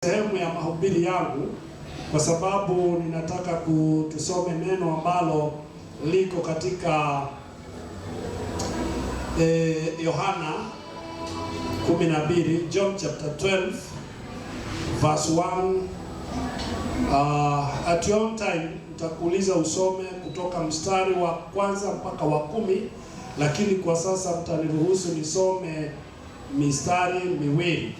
Sehemu ya mahubiri yangu kwa sababu ninataka tusome neno ambalo liko katika Yohana 12, John chapter 12 verse 1. At your own time nitakuuliza usome kutoka mstari wa kwanza mpaka wa 10, lakini kwa sasa mtaniruhusu nisome mistari miwili.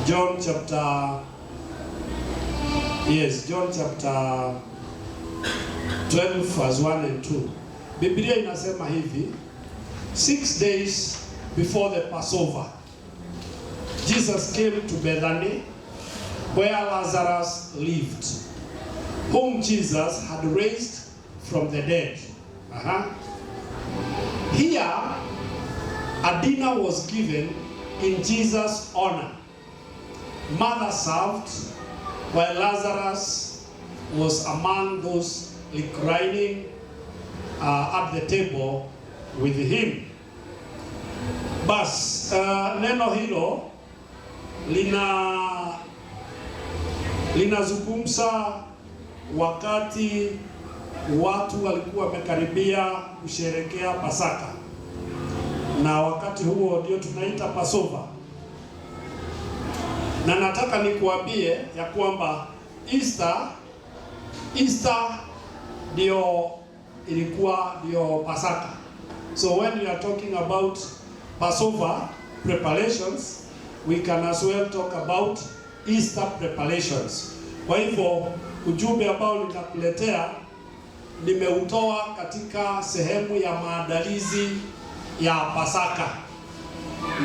John chapter 12 verse 1 and 2. Biblia inasema hivi: 6 days before the Passover, Jesus came to Bethany where Lazarus lived, whom Jesus had raised from the dead. Here a dinner was given in Jesus' honor. Mother served, while Lazarus was among those reclining at the table with him. Bas, neno hilo linazungumza wakati watu walikuwa wamekaribia kusherehekea Pasaka, na wakati huo ndio tunaita Passover. Na nataka nikuambie ya kwamba Easter ilikuwa Pasaka. So when we are talking about Passover preparations, we can as well talk about Easter preparations. Kwa hivyo ujumbe ambao nitakuletea nimeutoa katika sehemu ya maandalizi ya Pasaka,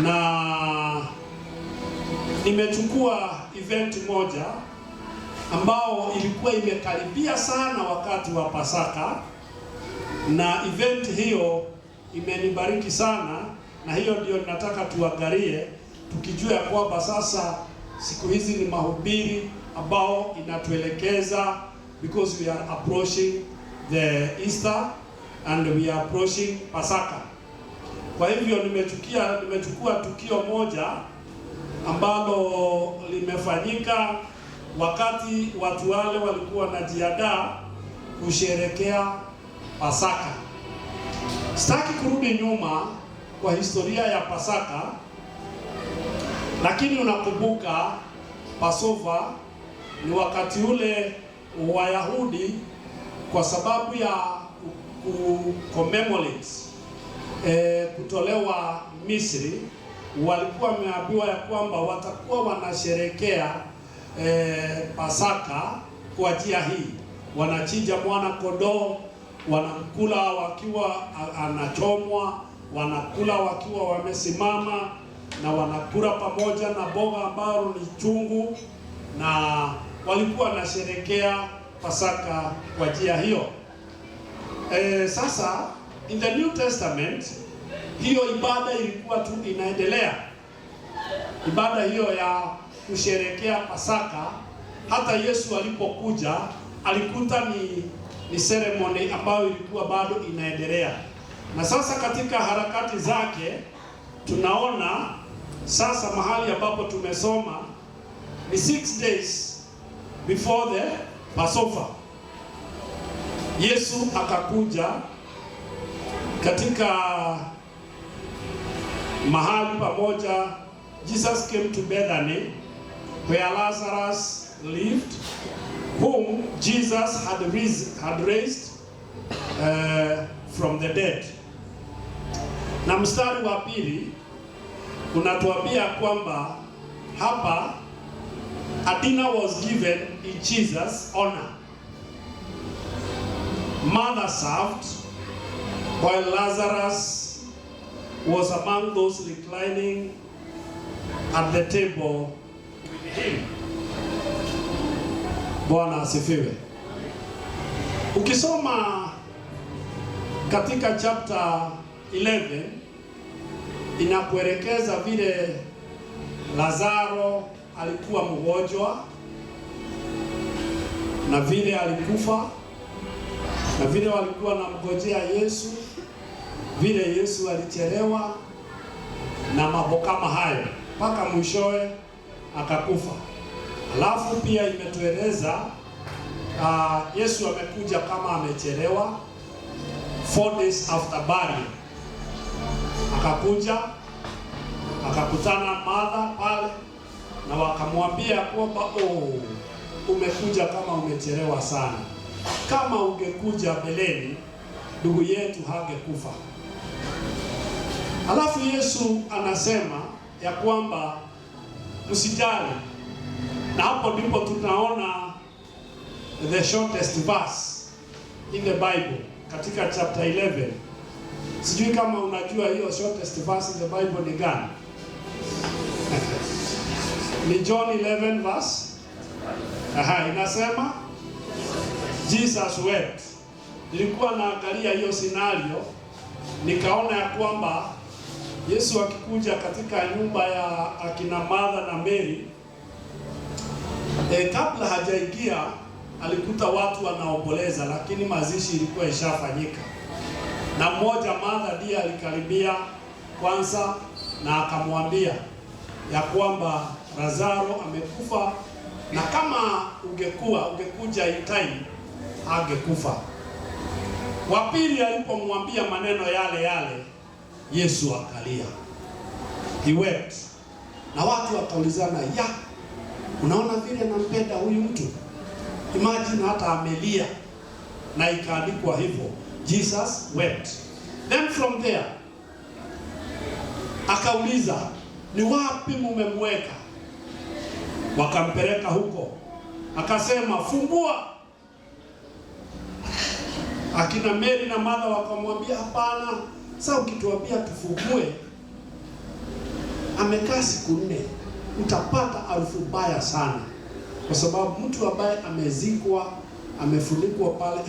na nimechukua event moja ambao ilikuwa imekaribia sana wakati wa Pasaka, na event hiyo imenibariki sana, na hiyo ndio ninataka tuangalie, tukijua kwamba sasa siku hizi ni mahubiri ambao inatuelekeza, because we are approaching the Easter and we are approaching Pasaka. Kwa hivyo nimechukua tukio moja ambalo limefanyika wakati watu wale walikuwa wanajiandaa kusherehekea Pasaka. Sitaki kurudi nyuma kwa historia ya Pasaka, lakini unakumbuka Passover ni wakati ule Wayahudi kwa sababu ya commemorate kutolewa Misri, walikuwa wameambiwa ya kwamba watakuwa wanasherehekea Pasaka kwa njia hii. Wanachinja mwana kondoo, wanakula wakiwa anachomwa, wanakula wakiwa wamesimama, na wanakula pamoja na boga ambalo ni chungu, na walikuwa wanasherehekea Pasaka kwa njia hiyo. Sasa in the New Testament hiyo ibada ilikuwa tu inaendelea. Ibada hiyo ya kusherehekea Pasaka, hata Yesu alipokuja alikuta ni ceremony ambayo ilikuwa bado inaendelea. Na sasa katika harakati zake tunaona sasa mahali ambapo tumesoma ni 6 days before the Passover, Yesu akakuja katika mahali pamoja. Jesus came to Bethany where Lazarus lived, whom Jesus had raised from the dead. Na mstari wa pili unatuambia kwamba hapa a dinner was given in Jesus' honor. Mother served, while Lazarus was among those reclining at the table with him. Bwana asifiwe. Ukisoma katika chapter 11 inakuelekeza vile Lazaro alikuwa mgonjwa na vile alikufa, na vile walikuwa wanamngojea Yesu, vile Yesu alichelewa na mambo kama hayo. mpaka mwishowe akakufa. Alafu pia imetueleza Yesu amekuja kama amechelewa 4 days after burial. Akakuja akakutana Martha pale na wakamwambia kwamba umekuja kama umechelewa sana. Kama ungekuja mbeleni ndugu yetu hangekufa. Alafu Yesu anasema ya kwamba msijali. Na hapo ndipo tunaona the shortest verse in the Bible katika chapter 11. Sijui kama unajua hiyo shortest verse in the Bible ni gani? Ni John 11 verse. Inasema Jesus wept. Nilikuwa naangalia hiyo scenario nikaona ya kwamba Yesu akikuja katika nyumba ya akina Martha na Mary, kabla hajaingia alikuta watu wanaomboleza, lakini mazishi ilikuwa ishafanyika. Na mmoja Martha ndiye alikaribia kwanza na akamwambia ya kwamba Lazaro amekufa, na kama ungekuja in time angekufa. Wa pili alipomwambia maneno yale Yesu akalia. He wept. Na watu wakaulizana, unaona vile nampenda huyu mtu? Imagine hata amelia. Na ikaandikwa hivyo, Jesus wept. Then from there akauliza, ni wapi mumemweka? Wakampeleka huko. Akasema, fungua. Akina Mary na Martha wakamwambia, hapana, sasa ukituambia tufungue, amekaa siku 4, utapata harufu mbaya sana. Kwa sababu mtu ambaye amezikwa, amefunikwa pale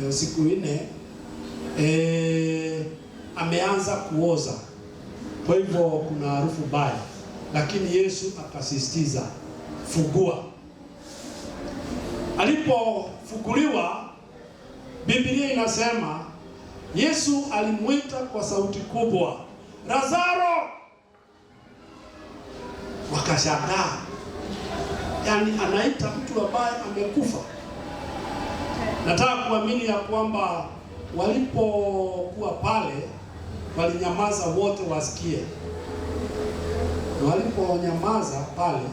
siku 4, ameanza kuoza. Kwa hivyo kuna harufu mbaya. Lakini Yesu akasisitiza, fungua. Alipofunguliwa, Biblia inasema Yesu alimuita kwa sauti kubwa, Lazaro! Wakashangaa. Yaani anaita mtu ambaye amekufa. Nataka kuamini ya kwamba walipokuwa pale walinyamaza wote wasikie. Na waliponyamaza pale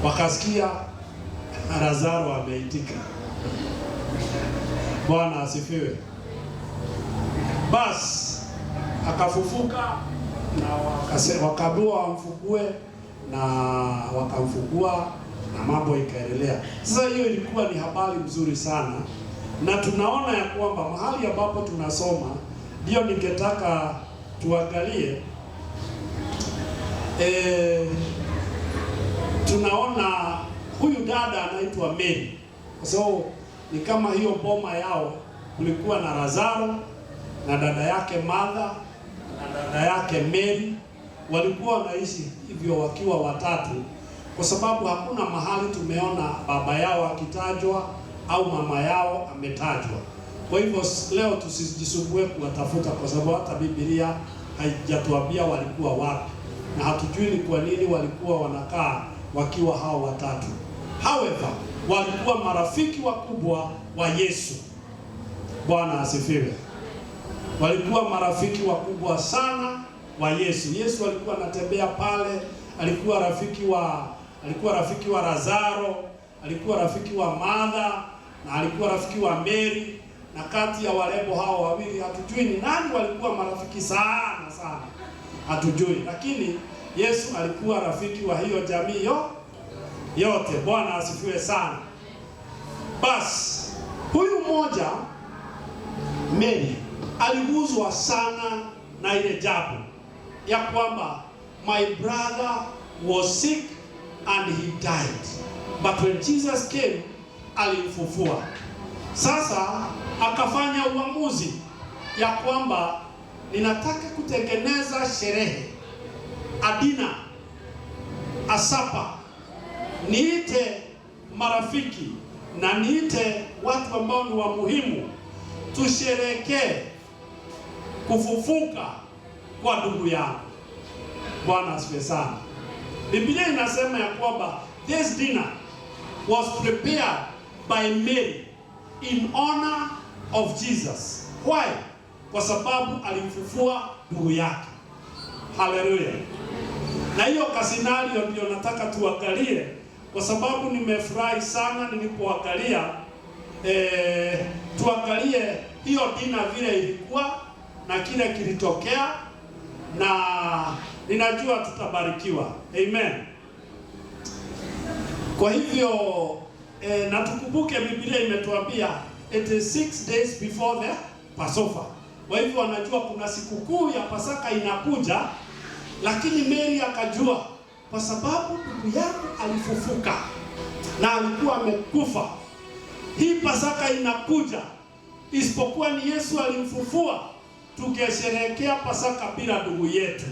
wakasikia Lazaro ameitika. Bwana asifiwe. Bas akafufuka na wakabua wamfungue, na wakamfungua na mambo ikaendelea. Sasa hiyo ilikuwa ni habari nzuri sana, na tunaona ya kwamba mahali ambapo tunasoma ndio ningetaka tuangalie. Tunaona huyu dada anaitwa Mary. So ni kama hiyo boma yao kulikuwa na Lazaro na dada yake Martha na dada yake Mary. Walikuwa wanaishi hivyo wakiwa watatu, kwa sababu hakuna mahali tumeona baba yao akitajwa au mama yao ametajwa. Kwa hivyo leo tusijisumbue kuwatafuta, kwa sababu hata Biblia haijatuambia walikuwa wapi, na hatujui ni kwa nini walikuwa wanakaa wakiwa hao watatu. However, walikuwa marafiki wakubwa wa Yesu. Bwana asifiwe. Walikuwa marafiki wakubwa sana wa Yesu. Yesu alikuwa anatembea pale, alikuwa rafiki wa Lazaro, alikuwa rafiki wa Martha, na alikuwa rafiki wa Mary. Na kati ya warembo hao wawili hatujui ni nani walikuwa marafiki sana, hatujui. Lakini Yesu alikuwa rafiki wa hiyo jamii yote. Bwana asifiwe sana. Basi huyu mmoja Mary aliguzwa sana na ile jambo ya kwamba my brother was sick and he died, but when Jesus came alimfufua. Sasa akafanya uamuzi ya kwamba ninataka kutengeneza sherehe, adina, asapa, niite marafiki na niite watu ambao ni wa muhimu, tusherekee kufufuka kwa ndugu yangu. Bwana asifiwe sana. Biblia inasema ya kwamba this dinner was prepared by Mary in honor of Jesus. Why? Kwa sababu alimfufua ndugu yake. Haleluya. Na hiyo kasinario ndio nataka tuangalie, kwa sababu nimefurahi sana nilipoangalia tuangalie hiyo dina vile ilikuwa na kile kilitokea, na ninajua tutabarikiwa. Amen. Kwa hivyo na tukumbuke Biblia imetuambia it is 6 days before the Passover. Kwa hivyo wanajua kuna sikukuu ya Pasaka inakuja, lakini Mary akajua kwa sababu ndugu yake alifufuka na alikuwa amekufa, hii Pasaka inakuja. Isipokuwa ni Yesu alimfufua, tungesherehekea Pasaka bila ndugu yetu.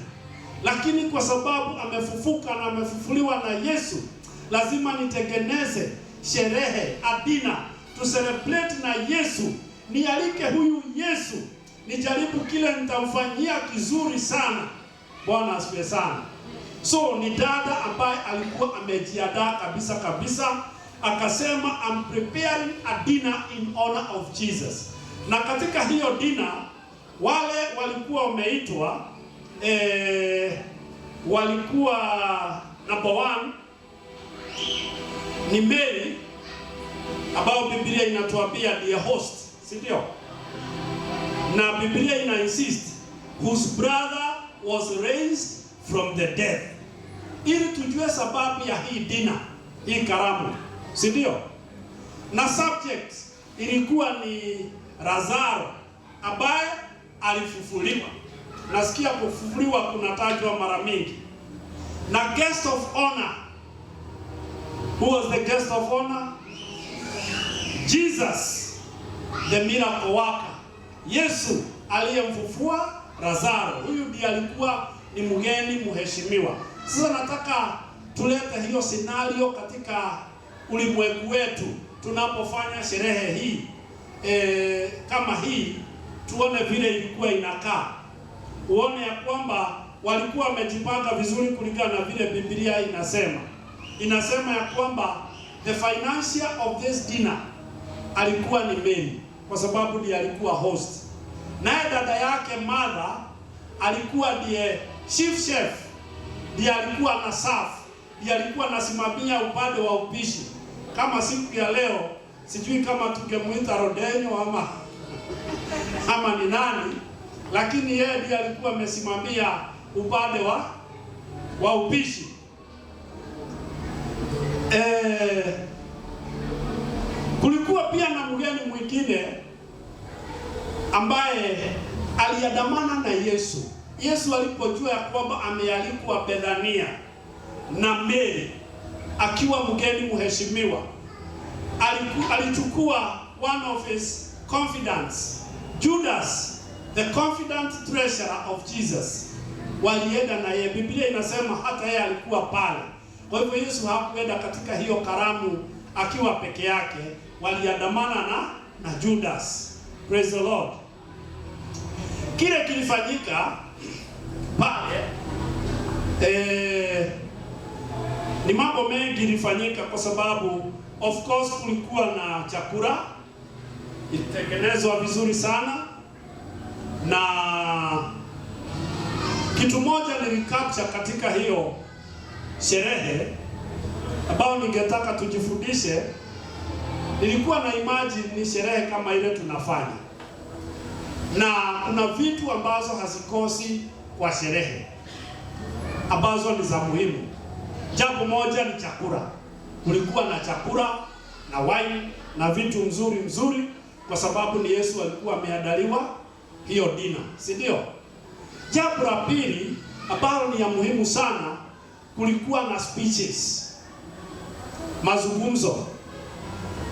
Lakini kwa sababu amefufuka na amefufuliwa na Yesu, lazima nitengeneze sherehe adina to celebrate na Yesu. Nialike huyu Yesu, nijaribu kile nitamfanyia kizuri sana. Bwana asifiwe sana. So ni dada ambaye alikuwa amejiandaa kabisa, akasema I'm preparing a dinner in honor of Jesus. Na katika hiyo dinner wale walikuwa wameitwa walikuwa number 1 ni Mary, ambao Biblia inatuambia ndiye host, si ndio? Na Biblia ina insist whose brother was raised from the dead, ili tujue sababu ya hii dinner, hii karamu, si ndio? Na subject ilikuwa ni Lazaro ambaye alifufuliwa. Nasikia kufufuliwa kunatajwa mara mingi. Na guest of honor, who was the guest of honor? Jesus, the miracle worker. Yesu aliyemfufua Lazaro. Huyu ndiye alikuwa ni mgeni mheshimiwa. Sasa nataka tulete hiyo scenario katika ulimwengu wetu tunapofanya sherehe hii kama hii, tuone vile ilikuwa inakaa. Uone ya kwamba walikuwa wamejipanga vizuri kulingana na vile Biblia inasema. Inasema ya kwamba the financier of this dinner alikuwa ni Mary, kwa sababu ndiye alikuwa host. Naye dada yake Martha alikuwa ndiye chief chef, ndiye alikuwa na serve, ndiye alikuwa anasimamia upande wa upishi. Kama siku ya leo sijui kama tungemuita Rodenyo ama ni nani, lakini yeye ndiye alikuwa amesimamia upande wa upishi. Kulikuwa pia na mgeni mwingine ambaye aliandamana na Yesu. Yesu alipojua ya kwamba amealikwa Bethania na Mary akiwa mgeni mheshimiwa, alichukua one of his confidants, Judas, the confident treasurer of Jesus. Walienda na yeye. Biblia inasema hata yeye alikuwa pale. Kwa hivyo Yesu hakuenda katika hiyo karamu akiwa peke yake, waliandamana na Judas. Praise the Lord. Kile kilifanyika pale ni mambo mengi ilifanyika, kwa sababu of course kulikuwa na chakula ilitengenezwa vizuri sana, na kitu moja nilicapture katika hiyo sherehe ambao ningetaka tujifundishe. Nilikuwa na imagine ni sherehe kama ile tunafanya, na kuna vitu ambazo hazikosi kwa sherehe ambazo ni za muhimu. Jambo moja ni chakula. Kulikuwa na chakula na wine na vitu mzuri, kwa sababu ni Yesu alikuwa ameandaliwa hiyo dinner, si ndio? Jambo la pili ambalo ni ya muhimu sana, kulikuwa na speeches, mazungumzo.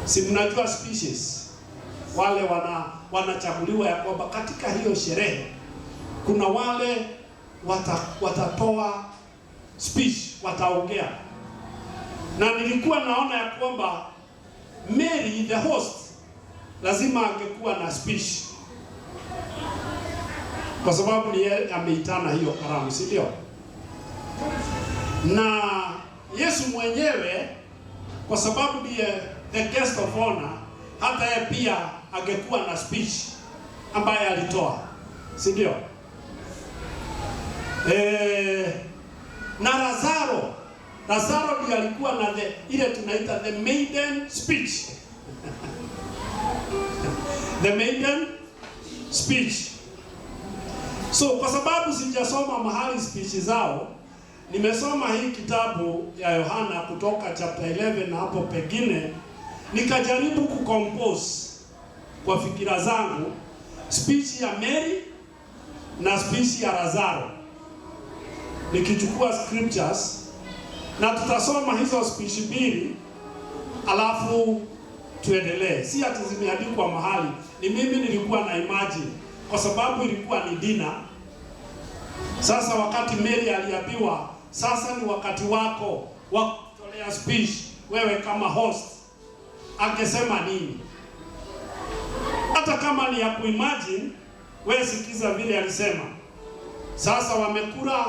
Si mnajua speeches, wale wanachaguliwa ya kwamba katika hiyo sherehe kuna wale watatoa speech, wataongea. Na nilikuwa naona ya kwamba Mary the host lazima angekuwa na speech, kwa sababu ni yeye ameitana hiyo karamu, si ndio? na Yesu mwenyewe kwa sababu ndiye the guest of honor, hata yeye pia angekuwa na speech ambaye alitoa, si ndio? Na Lazaro ndiye alikuwa na ile tunaita the maiden speech. The maiden speech. So kwa sababu sijasoma mahali speech zao, nimesoma hii kitabu ya Yohana kutoka chapter 11 na hapo pengine nikajaribu kucompose kwa fikira zangu speech ya Mary na speech ya Lazaro, nikichukua scriptures na tutasoma hizo speech mbili alafu tuendelee. Si ati zimeandikwa mahali, ni mimi nilikuwa na imagine kwa sababu ilikuwa ni dinner. Sasa wakati Mary aliambiwa sasa ni wakati wako wa kutolea speech, wewe kama host, angesema nini? Hata kama ni ya kuimagine, wewe sikiza vile alisema. Sasa wamekula,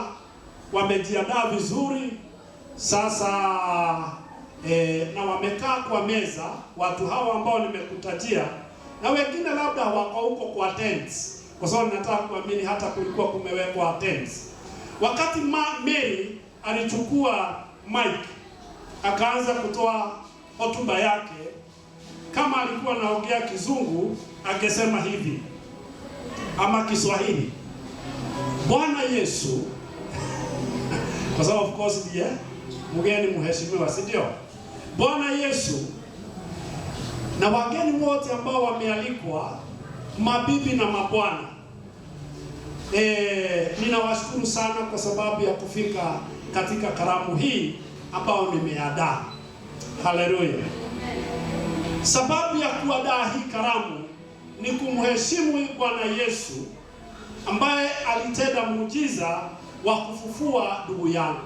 wamejiandaa vizuri, sasa na wamekaa kwa meza, watu hawa ambao nimekutajia, na wengine labda wako huko kwa tents, kwa sababu nataka kuamini hata kulikuwa kumewekwa tents. Wakati Mary alichukua mic akaanza kutoa hotuba yake, kama alikuwa anaongea Kizungu angesema hivi ama Kiswahili: Bwana Yesu kwa sababu of course ndiye mgeni mheshimiwa, si ndio? Bwana Yesu na wageni wote ambao wamealikwa, mabibi na mabwana, ninawashukuru sana kwa sababu ya kufika katika karamu hii ambao nimeandaa. Haleluya. Sababu ya kuandaa hii karamu ni kumheshimu Bwana Yesu ambaye alitenda muujiza wa kufufua ndugu yangu.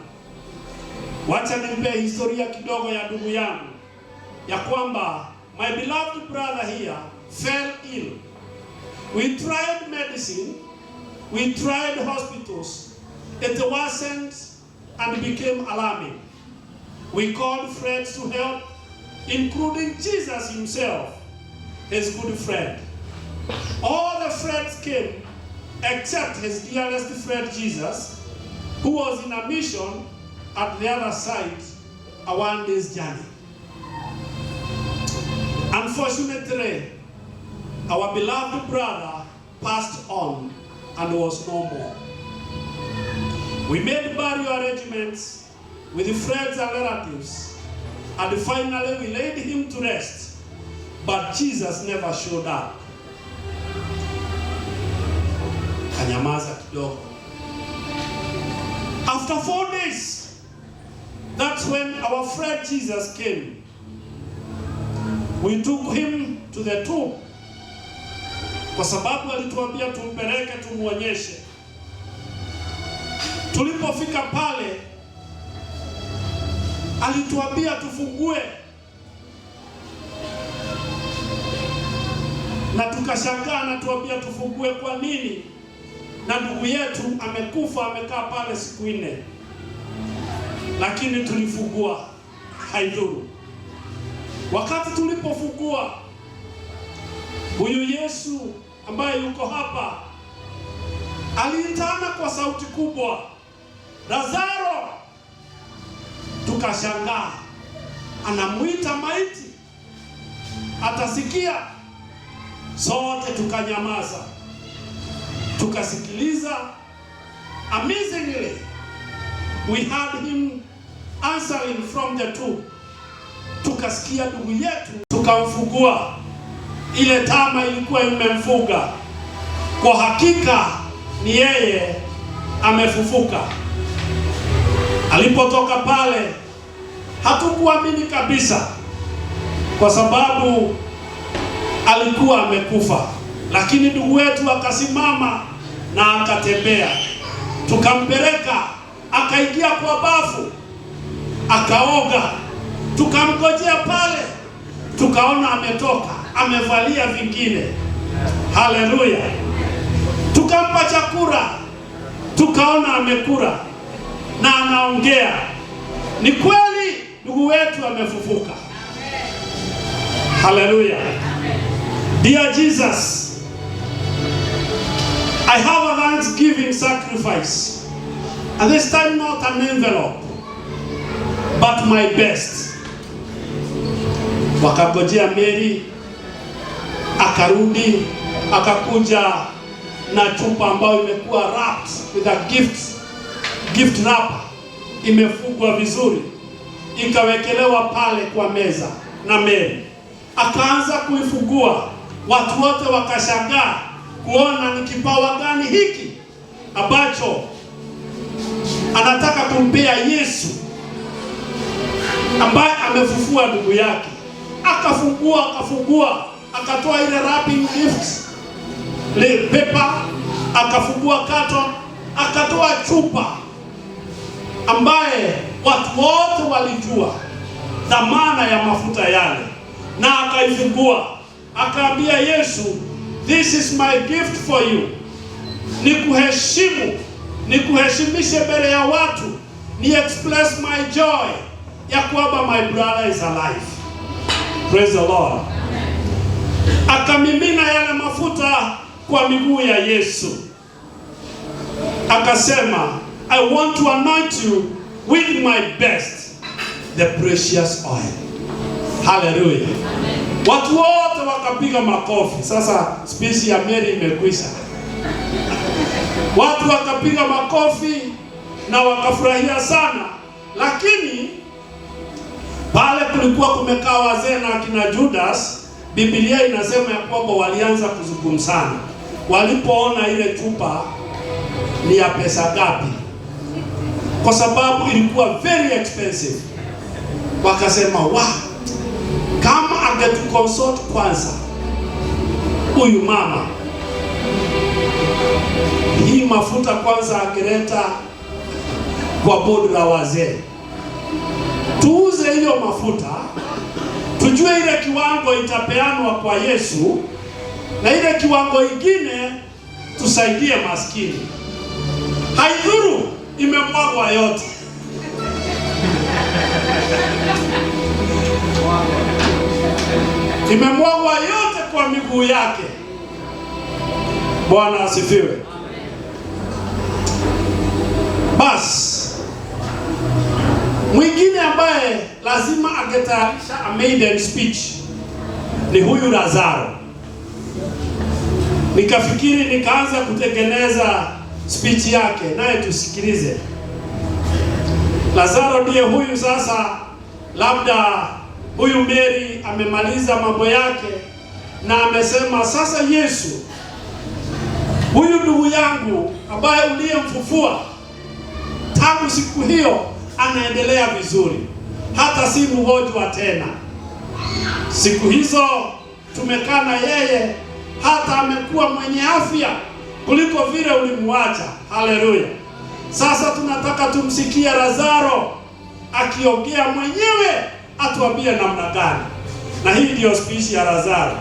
Wacha nimpe historia kidogo ya ndugu yangu, ya kwamba my beloved brother here fell ill. We tried medicine, we tried hospitals, it wasn't and became alarming. We called friends to help, including Jesus himself, his good friend. All the friends came except his dearest friend Jesus, who was in a mission at the other side, a one day's journey. Unfortunately, our beloved brother passed on and was no more. We made burial arrangements with the friends and relatives, and finally we laid him to rest, but Jesus never showed up. Kanyamaza kidogo. After 4 days, that's when our friend Jesus came. We took him to the tomb, kwa sababu alituambia tumpeleke tumuonyeshe. Tulipofika pale, alituambia tufungue, na tukashangaa na tuambia tufungue kwa nini? Na ndugu yetu amekufa, amekaa pale siku 4. Lakini tulifungua, haidhuru. Wakati tulipofungua, huyu Yesu ambaye yuko hapa aliitana kwa sauti kubwa, Lazaro! Tukashangaa, anamuita maiti, atasikia? Sote tukanyamaza, tukasikiliza. Amazingly, we heard him answering from the tomb. Tukasikia ndugu yetu, tukamfungua. Ile tama ilikuwa imemfunga. Kwa hakika ni yeye amefufuka. Alipotoka pale, hatukuamini kabisa, kwa sababu alikuwa amekufa. Lakini ndugu wetu akasimama na akatembea. Tukampeleka, akaingia kwa bafu, akaoga. Tukamgojea pale, tukaona ametoka, amevalia vingine. Haleluya. Tukampa chakula, tukaona amekula. na anaongea. Ni kweli ndugu wetu amefufuka. Hallelujah. Dear Jesus, I have a thanksgiving sacrifice. And this time not an envelope, but my best. Wakangojea Mary, akarudi, akakuja na chupa ambayo imekuwa wrapped with a gift wrapper, imefungwa vizuri, ikawekelewa pale kwa meza na Mary. Akaanza kuifungua, watu wote wakashangaa kuona ni kipawa gani hiki ambacho anataka kumpea Yesu ambaye amefufua ndugu yake. Akafungua, akatoa ile wrapping gift, le paper, akafungua carton, akatoa chupa ambaye watu wote walijua dhamana ya mafuta yale, na akaifungua, akaambia Yesu, this is my gift for you. Nikuheshimishe mbele ya watu, ni express my joy ya kwamba my brother is alive. Praise the Lord. Akamimina yale mafuta kwa miguu ya Yesu. Akasema, I want to anoint you with my best, the precious oil. Hallelujah. Watu wote wakapiga makofi. Sasa speech ya Mary imekwisha. Watu wakapiga makofi na wakafurahia sana, lakini pale kulikuwa kumekaa wazee na akina Judas. Biblia inasema ya kwamba walianza kuzungumzana walipoona ile chupa ni ya pesa gapi, kwa sababu ilikuwa very expensive. Wakasema, kama angetuconsult kwanza huyu mama, hii mafuta kwanza angeleta kwa bodi la wazee, tuuze hiyo mafuta, tujue ile kiwango itapeanwa kwa Yesu, na ile kiwango ingine tusaidie maskini. Haidhuru imemwagwa yote. Imemwagwa yote kwa miguu yake. Bwana asifiwe. Bas, mwingine ambaye lazima angetayarisha a maiden speech ni huyu Lazaro. Nikafikiri, nikaanza kutengeneza speech yake, naye tusikilize. Lazaro ndiye huyu sasa. Labda huyu Mary amemaliza mambo yake na amesema, sasa Yesu, huyu ndugu yangu ambaye uliyemfufua, tangu siku hiyo anaendelea vizuri, hata si mgonjwa tena. Siku hizo tumekaa na yeye, hata amekuwa mwenye afya kuliko vile ulimwacha. Haleluya. Sasa tunataka tumsikie Lazaro akiongea mwenyewe, atuambie namna gani. Na hii ndio speech ya Lazaro.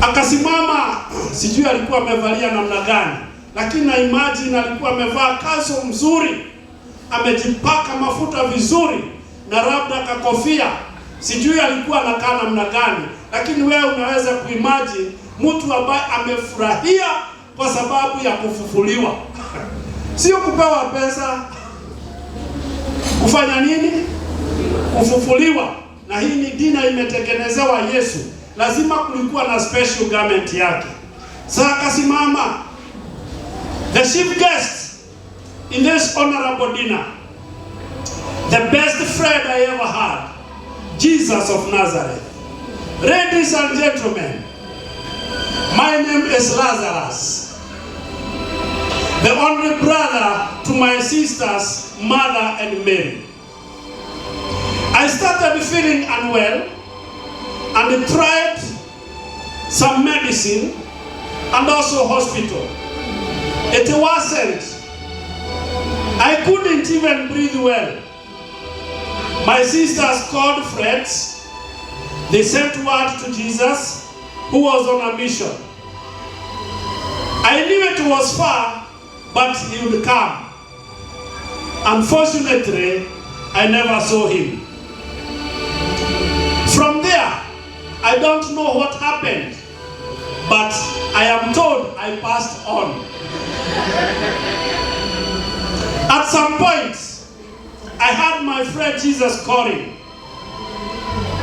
Akasimama, sijui alikuwa amevalia namna gani, lakini na imagine alikuwa amevaa kanzu mzuri, amejipaka mafuta vizuri, na labda kakofia. Sijui alikuwa anakaa namna gani, lakini wewe unaweza kuimagine mtu ambaye amefurahia kwa sababu ya kufufuliwa. Sio kupewa pesa. Kufanya nini? Kufufuliwa. Na hii ni dina imetengenezewa Yesu. Lazima kulikuwa na special garment yake. Sasa akasimama, the chief guest in this honorable dinner, the best friend I ever had, Jesus of Nazareth. Ladies and gentlemen, my name is Lazarus, the only brother to my sisters, Mother and Mary. I started feeling unwell and tried some medicine and also hospital. It wasn't. I couldn't even breathe well. My sisters called friends. They sent word to Jesus, who was on a mission. I knew it was far, but he would come. Unfortunately, I never saw him. From there, I don't know what happened, but I am told I passed on. At some point, I had my friend Jesus calling.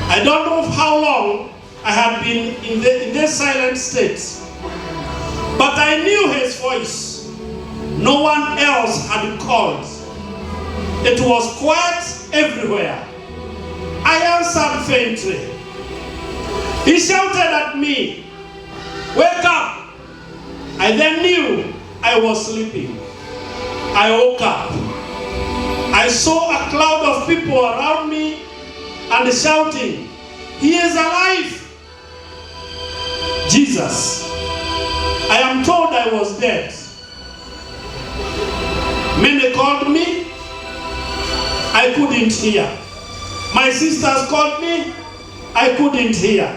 I don't know how long I had been in this silent state, but I knew his voice. No one else had called. It was quiet everywhere. I answered faintly. He shouted at me, "Wake up!" I then knew I was sleeping. I woke up. I saw a cloud of people around me and shouting, "He is alive!" Jesus. I am told I was dead. Many called me. I couldn't hear. My sisters called me. I couldn't hear.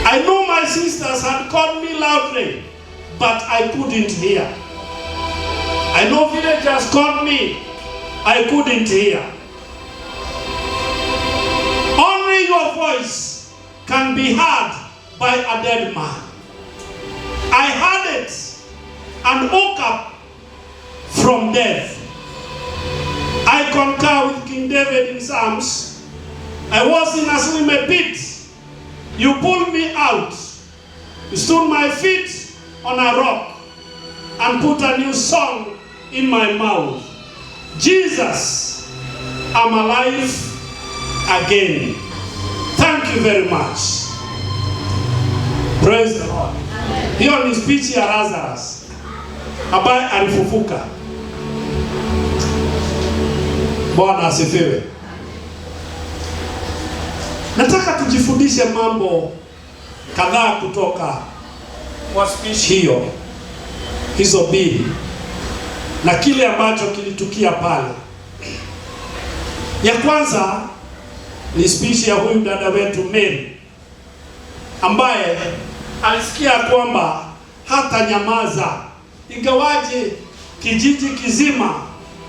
I know my sisters had called me loudly, but I couldn't hear. I know villagers called me. I couldn't hear. Only your voice can be heard by a dead man. I heard it and woke up from death. I concur with King David in Psalms. I was in a slimy pit. You pulled me out. You stood my feet on a rock and put a new song in my mouth. Jesus, I'm alive again. Thank you very much. Praise the Lord. Hiyo ni speech ya Lazarus ambaye alifufuka. Bwana asifiwe. Nataka tujifundishe mambo kadhaa kutoka kwa speech hiyo, hizo mbili, na kile ambacho kilitukia pale. Ya kwanza ni speech ya huyu dada wetu Mary, ambaye alisikia kwamba hata nyamaza, ingawaje kijiji kizima,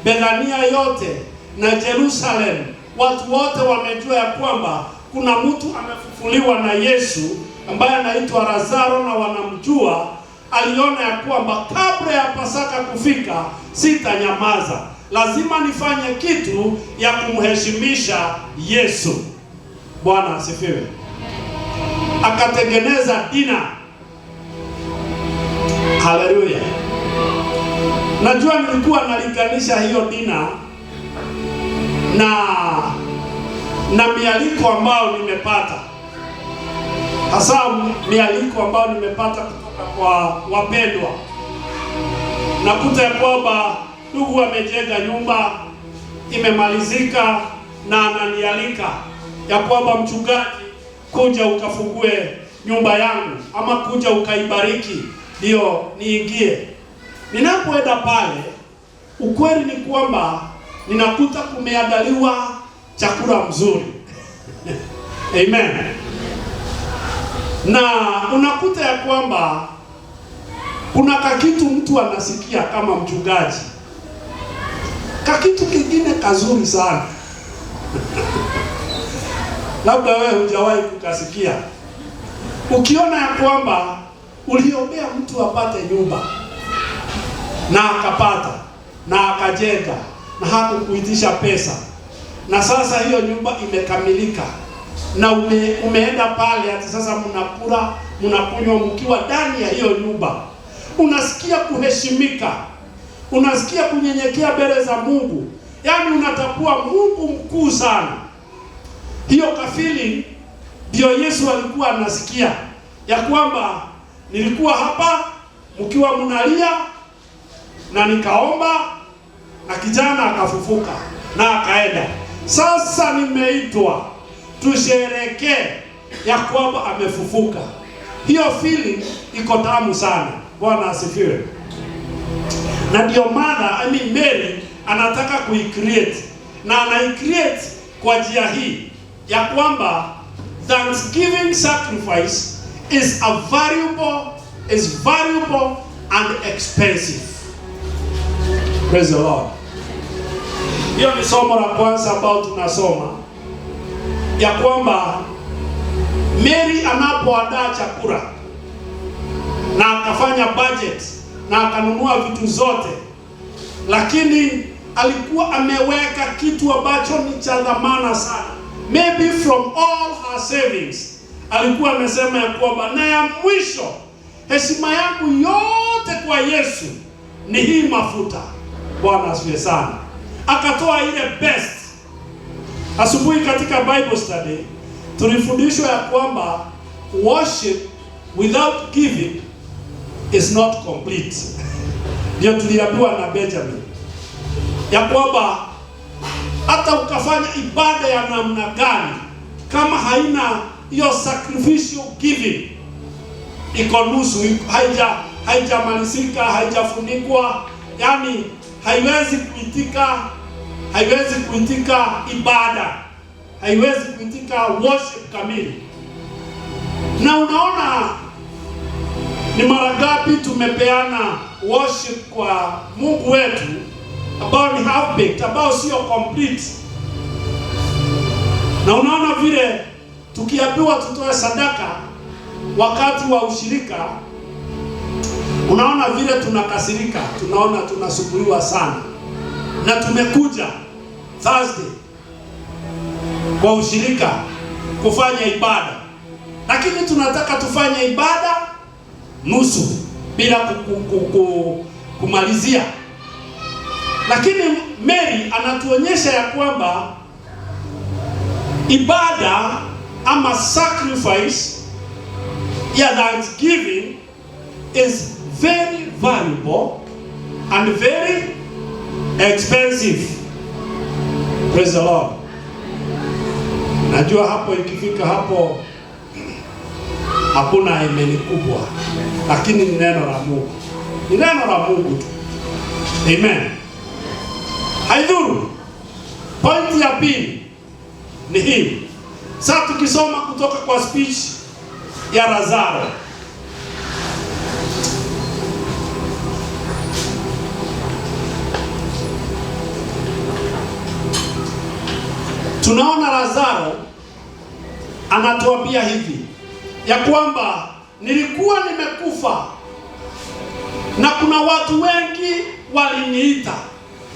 Bethania yote na Jerusalem, watu wote wamejua ya kwamba kuna mtu amefufuliwa na Yesu ambaye anaitwa Lazaro na wanamjua. Aliona ya kwamba kabla ya Pasaka kufika sitanyamaza, lazima nifanye kitu ya kumheshimisha Yesu. Bwana asifiwe. Akatengeneza dina. Haleluya. Najua nilikuwa nalinganisha hiyo dina na mialiko ambao nimepata, hasa mialiko ambao nimepata kutoka kwa wapendwa. Nakuta ya kwamba ndugu amejenga nyumba imemalizika na ananialika ya kwamba mchungaji, kuja ukafungue nyumba yangu ama kuja ukaibariki ndio niingie. Ninapoenda pale, ukweli ni kwamba ninakuta kumeandaliwa chakula mzuri. Amen. Na unakuta ya kwamba kuna kakitu mtu anasikia kama mchungaji, kakitu kingine kazuri sana. Labda wewe hujawahi kukasikia. Ukiona ya kwamba uliombea mtu apate nyumba na akapata na akajenga na hakukuitisha pesa, na sasa hiyo nyumba imekamilika na umeenda pale, hata sasa mnakula mnakunywa mkiwa ndani ya hiyo nyumba, unasikia kuheshimika, unasikia kunyenyekea mbele za Mungu, yaani unatambua Mungu mkuu sana. Hiyo kafili ndio Yesu alikuwa anasikia ya kwamba nilikuwa hapa mkiwa mnalia na nikaomba na kijana akafufuka na akaenda. Sasa nimeitwa tusherekee ya kwamba amefufuka. Hiyo feeling iko tamu sana. Bwana asifiwe. Na ndio maana Mary anataka kuicreate, na anaicreate kwa njia hii ya kwamba Thanksgiving sacrifice is a valuable is valuable and expensive. Praise the Lord. Hiyo ni somo la kwanza ambao tunasoma, ya kwamba Mary anapoandaa chakula na akafanya budget na akanunua vitu zote, lakini alikuwa ameweka kitu ambacho ni cha dhamana sana. Maybe from all her savings alikuwa amesema ya kwamba na ya mwisho, heshima yangu yote kwa Yesu ni hii mafuta. Bwana asifiwe sana. Akatoa ile best. Asubuhi katika Bible study tulifundishwa ya kwamba worship without giving is not complete. Ndio tuliambiwa na Benjamin ya kwamba hata ukafanya ibada ya namna gani, kama haina hiyo sacrificial giving, iko nusu, haijamalizika, haijafunikwa, yani haiwezi kuitika ibada, haiwezi kuitika worship kamili. Na unaona ni mara ngapi tumepeana worship kwa Mungu wetu ambao ni half baked, ambao sio complete. Na unaona vile tukiambiwa tutoe sadaka wakati wa ushirika, unaona vile tunakasirika, tunaona tunasumbuliwa sana. Na tumekuja Thursday kwa ushirika kufanya ibada, lakini tunataka tufanye ibada nusu bila kumalizia. Lakini Mary anatuonyesha ya kwamba ibada ama sacrifice ya thanksgiving is very valuable and very expensive. Praise the Lord. Najua hapo ikifika hapo hakuna imani kubwa, lakini ni neno la Mungu. Ni neno la Mungu tu. Amen. Haidhuru. Point ya pili ni hii. Sasa tukisoma kutoka kwa speech ya Lazaro. Tunaona Lazaro anatuambia hivi ya kwamba nilikuwa nimekufa na kuna watu wengi waliniita,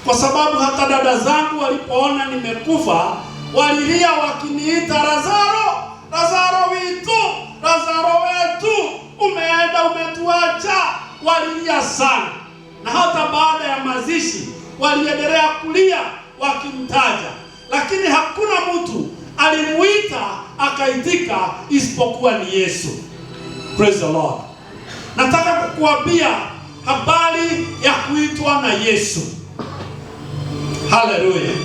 kwa sababu hata dada zangu walipoona nimekufa walilia wakiniita, Lazaro, Lazaro wetu, Lazaro wetu, umeenda umetuacha. Walilia sana, na hata baada ya mazishi waliendelea kulia wakimtaja, lakini hakuna mtu alimuita akaitika isipokuwa ni Yesu. Praise the Lord. Nataka kukuambia habari ya kuitwa na Yesu. Hallelujah.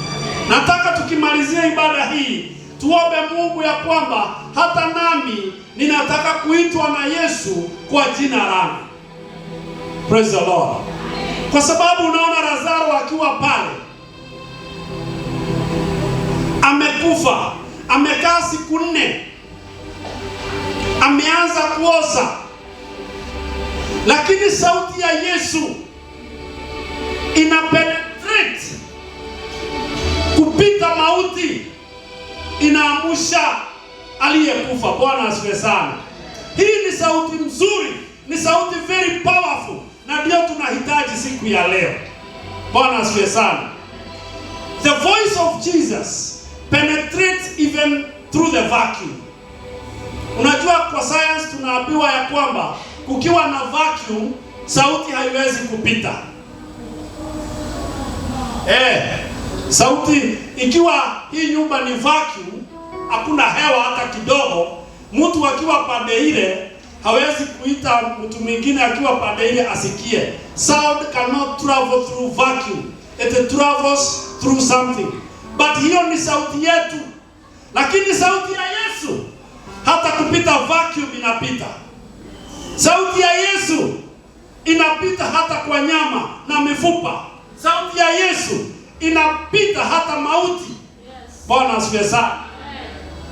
Nataka tukimalizia ibada hii tuombe Mungu ya kwamba hata nami ninataka kuitwa na Yesu kwa jina langu. Praise the Lord. Kwa sababu unaona Lazaro akiwa pale amekufa, amekaa siku 4, ameanza kuoza, lakini sauti ya Yesu ina penetrate kupita mauti, inaamusha aliyekufa. Bwana asifiwe sana. Hii ni sauti nzuri, ni sauti very powerful, na ndio tunahitaji siku ya leo. Bwana asifiwe sana. The voice of Jesus penetrates even through the vacuum. Unajua kwa science tunaambiwa ya kwamba kukiwa na vacuum sauti haiwezi kupita. Sauti ikiwa hii nyumba ni vacuum, hakuna hewa hata kidogo, mtu akiwa pande ile hawezi kuita mtu mwingine akiwa pande ile asikie. Sound cannot travel through vacuum. It travels through something. But hiyo ni sauti yetu. Lakini sauti ya Yesu hata kupita vacuum inapita. Sauti ya Yesu inapita hata kwa nyama na mifupa. Sauti ya Yesu inapita hata mauti. Bwana asifiwe sana.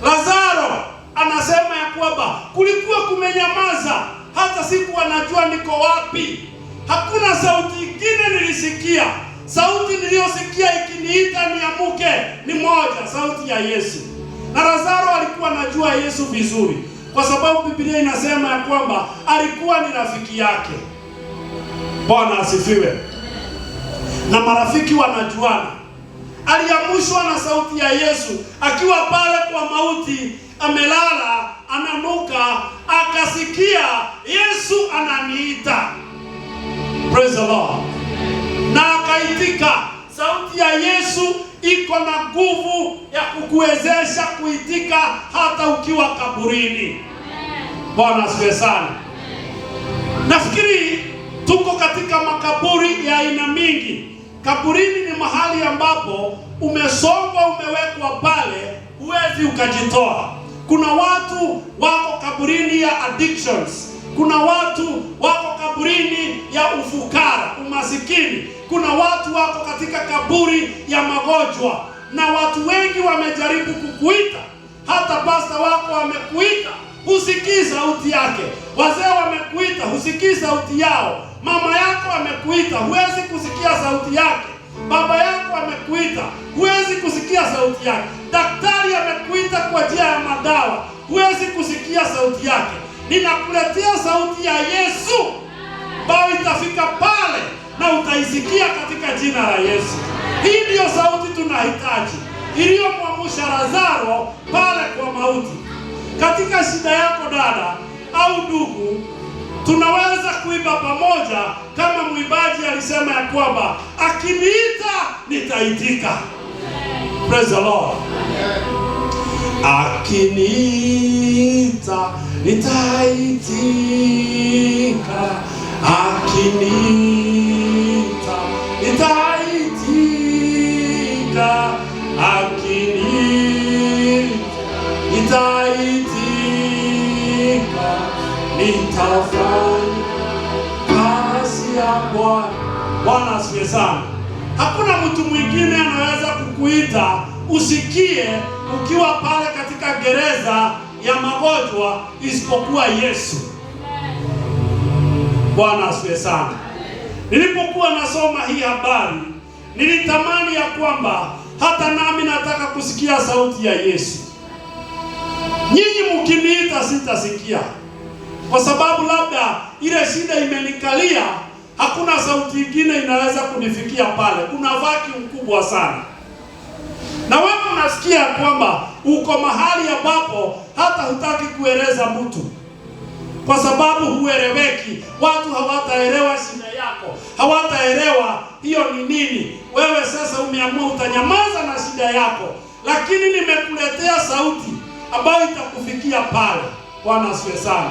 Lazaro anasema ya kwamba kulikuwa kumenyamaza hata sikuwa najua niko wapi. Hakuna sauti ingine nilisikia. Sauti niliyosikia ikiniita niamuke ni moja, sauti ya Yesu. Na Lazaro alikuwa anajua Yesu vizuri, kwa sababu Biblia inasema ya kwamba alikuwa ni rafiki yake. Bwana asifiwe. Na marafiki wanajuana. Aliamushwa na sauti ya Yesu akiwa pale kwa mauti, amelala, ananuka, akasikia Yesu ananiita. Praise the Lord. Na akaitika. Sauti ya Yesu iko na nguvu ya kukuwezesha kuitika hata ukiwa kaburini. Bwana asifiwe sana. Nafikiri tuko katika makaburi ya aina mingi. Kaburini ni mahali ambapo umesongwa, umewekwa pale, huwezi ukajitoa. Kuna watu wako kaburini ya addictions. Kuna watu wako kaburini ya ufukara, umasikini. Kuna watu wako katika kaburi ya magonjwa. Na watu wengi wamejaribu kukuita. Hata pasta wako wamekuita, husikii sauti yake. Wazee wamekuita, husikii sauti yao. Mama yako amekuita, huwezi kusikia sauti yake. Baba yako amekuita, huwezi kusikia sauti yake. Daktari amekuita kwa njia ya madawa, huwezi kusikia sauti yake. Ninakuletea sauti ya Yesu, ambayo itafika pale na utaisikia katika jina la Yesu. Hii ndiyo sauti tunahitaji, iliyomwamusha Lazaro pale kwa mauti. Katika shida yako dada au ndugu, tunaweza kuimba pamoja kama mwimbaji alisema ya kwamba akiniita nitaitika. Praise the Lord. Akiniita nitaitika, akiniita nitaitika, akiniita nitaitika, nitafanya kazi ya Bwana. Bwana asifiwe sana. Hakuna mtu mwingine anaweza kukuita usikie ukiwa pale katika gereza ya magonjwa isipokuwa Yesu. Bwana asifiwe sana. Nilipokuwa nasoma hii habari, nilitamani ya kwamba hata nami nataka kusikia sauti ya Yesu. Nyinyi mkiniita sitasikia, kwa sababu labda ile shida imenikalia, hakuna sauti nyingine inaweza kunifikia pale. Kuna vacuum kubwa sana. Na wewe unasikia kwamba uko mahali ambapo hata hutaki kueleza mtu, kwa sababu hueleweki. Watu hawataelewa shida yako, hawataelewa hiyo ni nini. Wewe sasa umeamua utanyamaza na shida yako, lakini nimekuletea sauti ambayo itakufikia pale. Bwana asifiwe sana.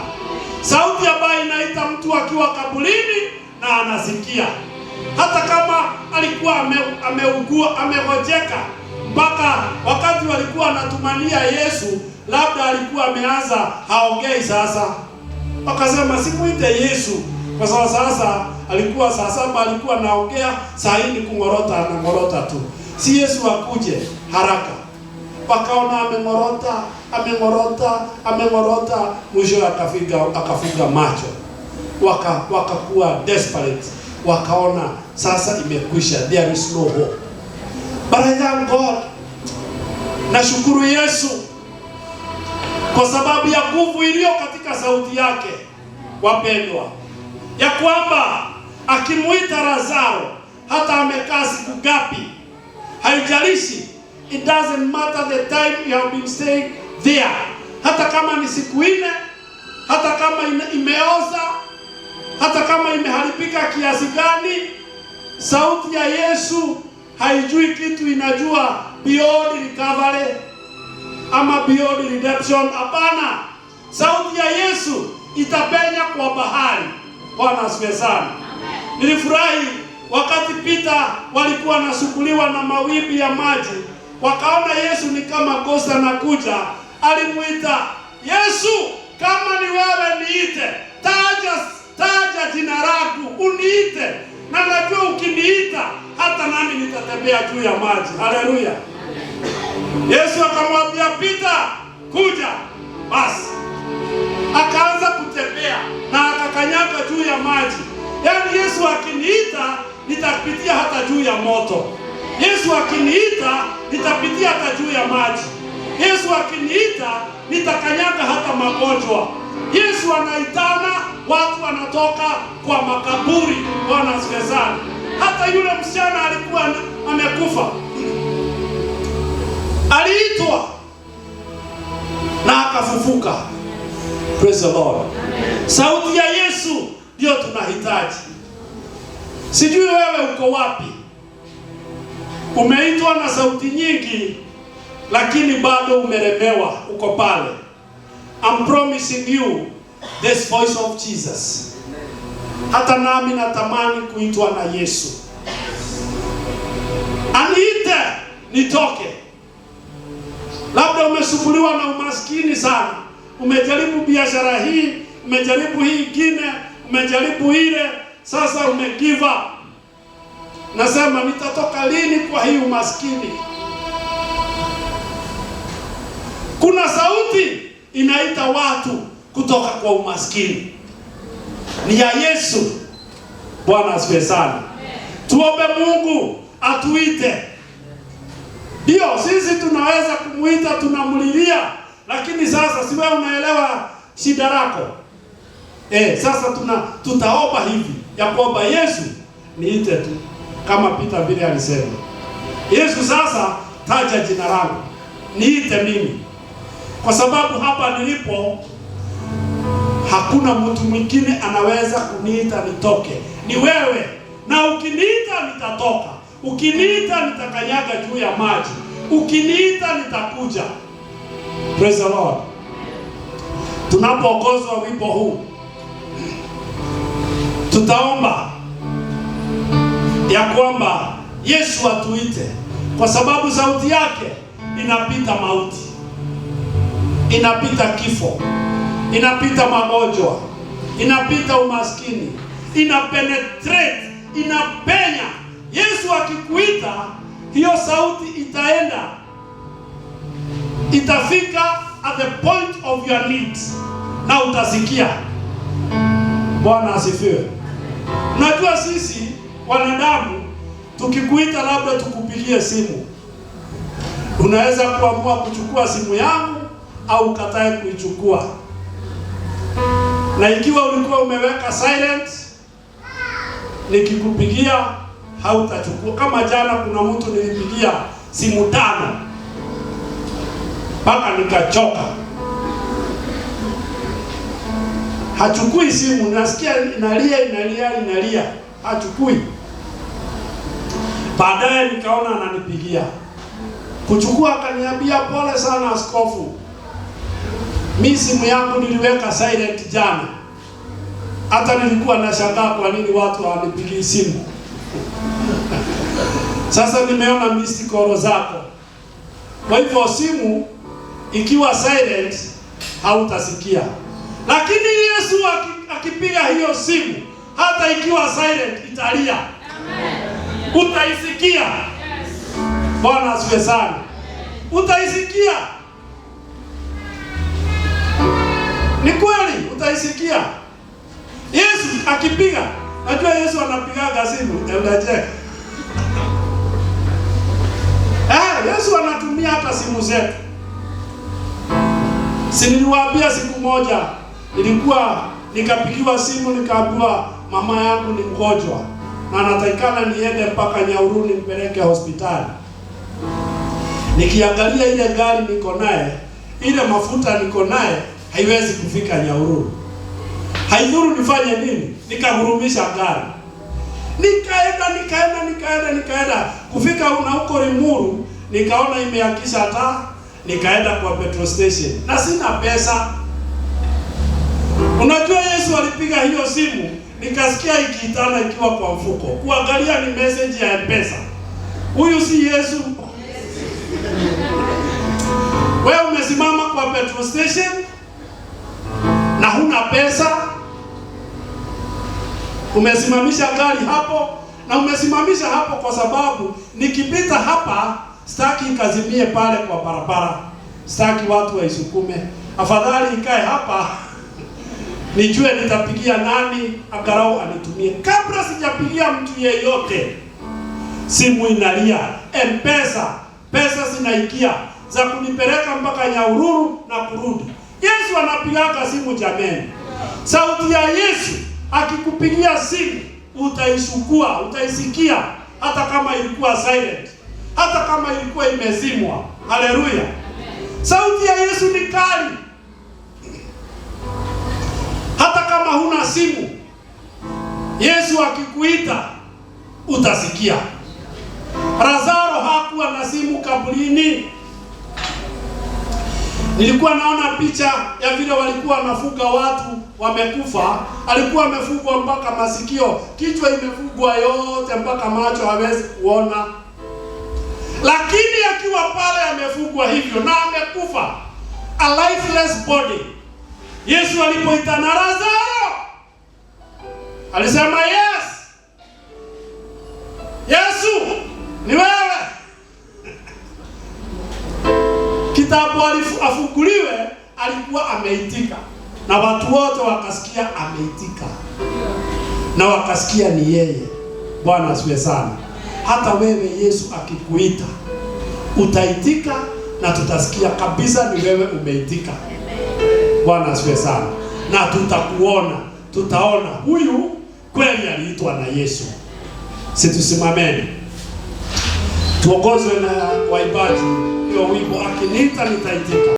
Sauti ambayo inaita mtu akiwa kaburini na anasikia. Hata kama alikuwa ameugua, amegojeka, mpaka wakati walikuwa anatumania Yesu, labda alikuwa ameanza haongei sasa. Wakasema simuite Yesu, kwa sababu sasa alikuwa saa 7 alikuwa anaongea, saa hii ni kungorota, anangorota tu. Si Yesu akuje haraka. Wakaona amengorota, mwisho akafunga macho. Wakakuwa desperate. Wakaona sasa imekwisha, there is no hope. But I thank God, nashukuru Yesu kwa sababu ya nguvu iliyo katika sauti yake, wapendwa, ya kwamba akimuita Lazaro hata amekaa siku ngapi, haijalishi. It doesn't matter the time you have been staying there. Hata kama ni siku 4, hata kama imeoza, hata kama imeharibika kiasi gani, sauti ya Yesu haijui kitu, inajua beyond recovery ama beyond redemption. Hapana, sauti ya Yesu itapenya kwa bahari. Bwana asifiwe sana. Nilifurahi wakati Peter walikuwa nasukuliwa na mawimbi ya maji, wakaona Yesu ni kama kosa na kuja. Alimuita Yesu, kama ni wewe niite, taja jina lako uniite, na najua ukiniita hata nami nitatembea juu ya maji. Haleluya. Yesu akamwambia Peter, kuja. Basi akaanza kutembea na nitakanyaga juu ya maji. Yaani Yesu akiniita nitapitia hata juu ya moto. Yesu akiniita nitapitia hata juu ya maji. Yesu akiniita nitakanyaga hata magonjwa. Yesu anaitana, watu wanatoka kwa makaburi. Bwana asifiwe sana. Hata yule msichana alikuwa amekufa, aliitwa na akafufuka. Praise the Lord. Sauti ya Yesu ndio tunahitaji. Sijui wewe uko wapi? Umeitwa na sauti nyingi, lakini bado umelemewa, uko pale. I'm promising you this voice of Jesus. Hata nami natamani kuitwa na Yesu. Aniite nitoke. Labda umesumbuliwa na umaskini sana. Umejaribu biashara hii, umejaribu hii ingine, umejaribu ile, sasa umegive up. Nasema nitatoka lini kwa hii umaskini? Kuna sauti inaita watu kutoka kwa umaskini. Ni ya Yesu. Bwana asifiwe sana. Tuombe Mungu atuite. Ndio sisi tunaweza kumuita, tunamulilia, lakini sasa si wewe unaelewa shida lako. Sasa tutaomba hivi ya kwamba Yesu niite tu, kama Peter vile alisema. Yesu sasa taja jina langu, niite mimi. Kwa sababu hapa nilipo hakuna mtu mwingine anaweza kuniita nitoke. Ni wewe. Na ukiniita nitatoka. Ukiniita nitakanyaga juu ya maji. Ukiniita nitakuja. Praise the Lord. Tunapoongozwa wimbo huu, tutaomba ya kwamba Yesu atuite, kwa sababu sauti yake inapita mauti, inapita kifo, inapita magonjwa, inapita umaskini, inapenetrate, inapenya. Yesu akikuita, hiyo sauti itaenda, itafika at the point of your needs, na utasikia. Bwana asifiwe. Unajua sisi wanadamu tukikuita, labda tukupigie simu, unaweza kuamua kuchukua simu yangu au ukatae kuichukua. Na ikiwa ulikuwa umeweka silent, nikikupigia hautachukua. Kama jana kuna mtu nilipigia simu 5 mpaka nikachoka, hachukui simu. Nasikia inalia, hachukui. Baadaye nikaona ananipigia kuchukua, akaniambia pole sana askofu, mimi simu yangu niliweka silent jana. Hata nilikuwa nashangaa kwa nini watu hawanipigia simu. Sasa nimeona missed call zako. Kwa hivyo simu ikiwa silent hautasikia. Lakini Yesu akipiga hiyo simu, hata ikiwa silent italia. Amen. Utaisikia. Yes. Bwana asifiwe sana. Utaisikia. Ni kweli utaisikia. Yesu akipiga, najua Yesu anapigaga simu, unacheka. Yesu anatumia hata simu zetu. Si niliwaambia siku moja nikapigiwa simu, nikaambiwa mama yangu ni mgonjwa na anatakikana niende mpaka Nyahururu nimpeleke hospitali. Nikiangalia ile gari niko naye, ile mafuta niko naye, haiwezi kufika Nyahururu. Haidhuru nifanye nini, nikahurumisha gari. Nikaenda kufika na huko Limuru, nikaona imeakisha taa, nikaenda kwa petrol station na sina pesa. Unajua Yesu alipiga hiyo simu, nikasikia ikiitana ikiwa kwa mfuko. Kuangalia ni message ya M-Pesa. Huyu si Yesu. Wewe umesimama kwa petrol station na huna pesa. Umesimamisha gari hapo, na umesimamisha hapo kwa sababu nikipita hapa sitaki ikazimie pale kwa barabara. Sitaki watu waisukume. Afadhali ikae hapa nijue nitapigia nani angalau anitumie. Kabla sijapigia mtu yeyote, simu inalia, M-Pesa, pesa zinaingia za kunipeleka mpaka Nyahururu na kurudi. Yesu anapigaga simu jameni. Sauti ya Yesu akikupigia simu utaisukua, utaisikia, hata kama ilikuwa silent, hata kama ilikuwa imezimwa. Haleluya! Sauti ya Yesu ni kali. Hata kama huna simu, Yesu akikuita utasikia. Lazaro hakuwa na simu kaburini. Nilikuwa naona picha ya vile walikuwa wanafuga watu wamekufa. Alikuwa amefugwa mpaka masikio, kichwa imefugwa yote mpaka macho hawezi kuona. Lakini akiwa pale amefugwa hivyo na amekufa, a lifeless body, Yesu alipoita na Lazaro, alisema yes, Yesu ni wewe. Kitabu afunguliwe, alikuwa ameitika, na watu wote wakasikia ameitika, na wakasikia ni yeye. Bwana asifiwe sana. Hata wewe Yesu akikuita utaitika, na tutasikia kabisa ni wewe umeitika. Bwana asifiwe sana. Na tutakuona, tutaona huyu kweli aliitwa na Yesu. Situsimameni, tuongozwe na waimbaji hiyo wimbo, akiniita nitaitika.